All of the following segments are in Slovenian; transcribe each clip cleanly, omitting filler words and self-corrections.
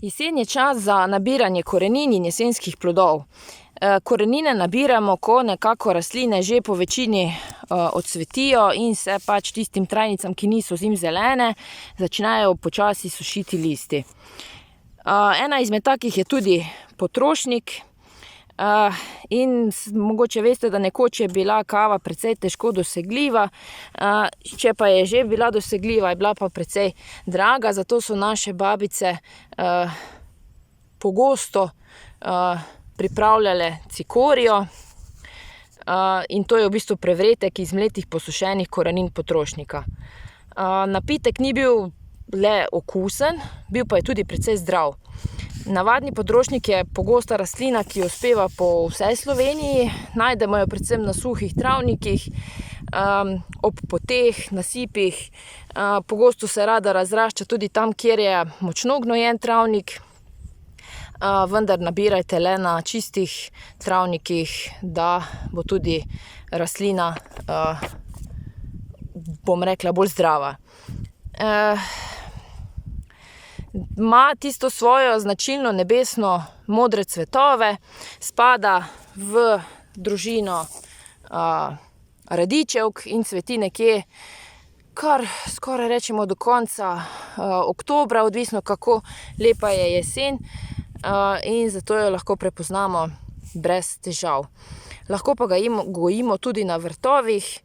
Jesen je čas za nabiranje korenin in jesenskih plodov. Korenine nabiramo, ko nekako rastline že po večini odsvetijo in se pač tistim trajnicam, ki niso zimzelene, začnejo počasi sušiti listi. Ena izmed takih je tudi potrošnik. In mogoče veste, da nekoč je bila kava precej težko dosegljiva. Če pa je že bila dosegljiva, je bila pa precej draga, zato so naše babice pogosto pripravljale cikorijo. In to je v bistvu prevretek iz mletih posušenih korenin potrošnika. Napitek ni bil le okusen, bil pa je tudi precej zdrav. Navadni potrošnik je pogosta rastlina, ki uspeva po vsej Sloveniji. Najdemo jo predvsem na suhih travnikih, ob poteh, nasipih. Pogosto se rada razrašča tudi tam, kjer je močno gnojen travnik. Vendar nabirajte le na čistih travnikih, da bo tudi rastlina, bom rekla, bolj zdrava. Ima tisto svojo značilno nebesno modre cvetove, spada v družino radičevk in cveti nekje kar skoraj rečemo do konca oktobra, odvisno kako lepa je jesen, in zato jo lahko prepoznamo brez težav. Lahko pa ga gojimo tudi na vrtovih,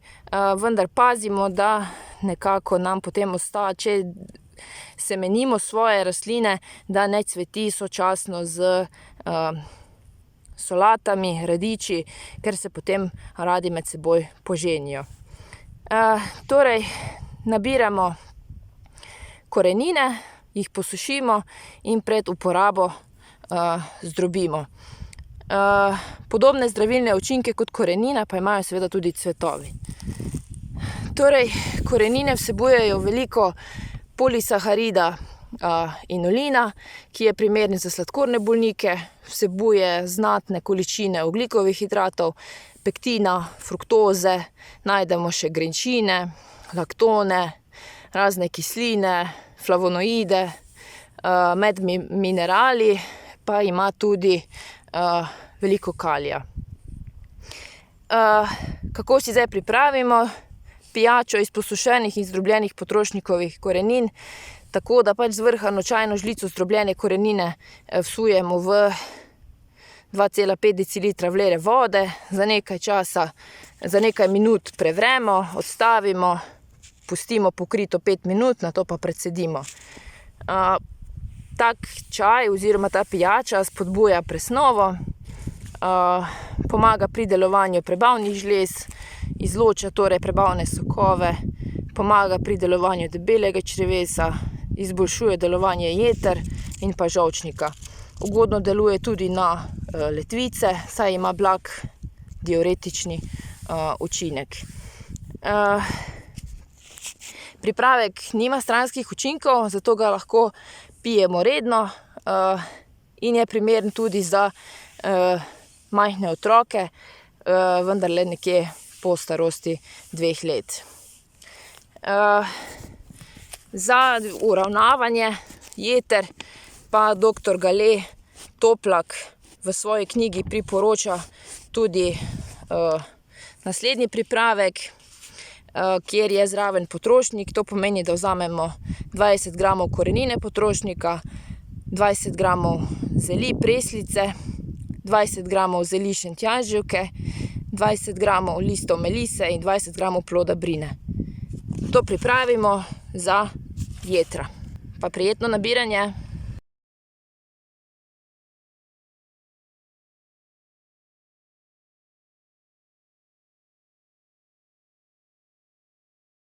vendar pazimo, da nekako nam potem ostane, če semenimo svoje rastline, da ne cveti sočasno z solatami, radiči, ker se potem radi med seboj poženijo. Torej, nabiramo korenine, jih posušimo in pred uporabo zdrobimo. Podobne zdravilne učinke kot korenine pa imajo seveda tudi cvetovi. Torej, korenine vsebujejo veliko polisaharida, inulina, ki je primeren za sladkorne bolnike, vsebuje znatne količine ogljikovih hidratov, pektina, fruktoze, najdemo še grenčine, laktone, razne kisline, flavonoide, med minerali pa ima tudi veliko kalija. Kako si zdaj pripravimo pijačo iz posušenih in zdrobljenih potrošnikovih korenin? Tako da pač z vrhano čajno žlico zdrobljene korenine vsujemo v 2,5 decilitra vlere vode, za nekaj časa, za nekaj minut prevremo, odstavimo, pustimo pokrito 5 minut, nato pa precedimo. Tak čaj oziroma ta pijača spodbuja presnovo, pomaga pri delovanju prebavnih žlez, izloča torej prebavne sokove, pomaga pri delovanju debelega črevesa, izboljšuje delovanje jeter in pa žolčnika. Ugodno deluje tudi na ledvice, saj ima blag diuretični učinek. Pripravek nima stranskih učinkov, zato ga lahko pijemo redno in je primeren tudi za majhne otroke, vendar le nekje po starosti 2 let. Za uravnavanje jeter pa dr. Gale Toplak v svoji knjigi priporoča tudi naslednji pripravek, kjer je zraven potrošnik. To pomeni, da vzamemo 20 gramov korenine potrošnika, 20 gramov zeli preslice, 20 gramov zeli šentjanževke, 20 gramov listov melise in 20 gramov ploda brine. To pripravimo za jetra. Pa prijetno nabiranje!